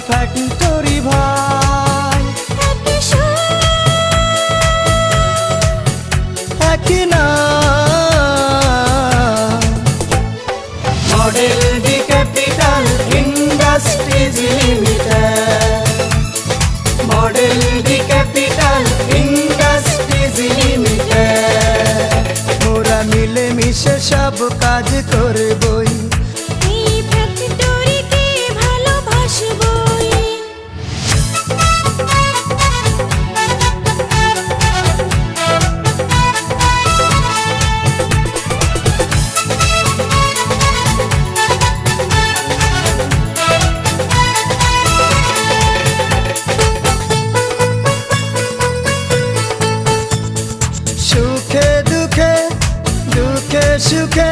Factory ভাই, একই না। Model D capital industries limited, model D capital industries limited. মোরা মিলে মিশে সব কাজ করবই, এই ফ্যাক্টরিকে ভালোবাসবই। সুখে দুঃখে, দুঃখে সুখে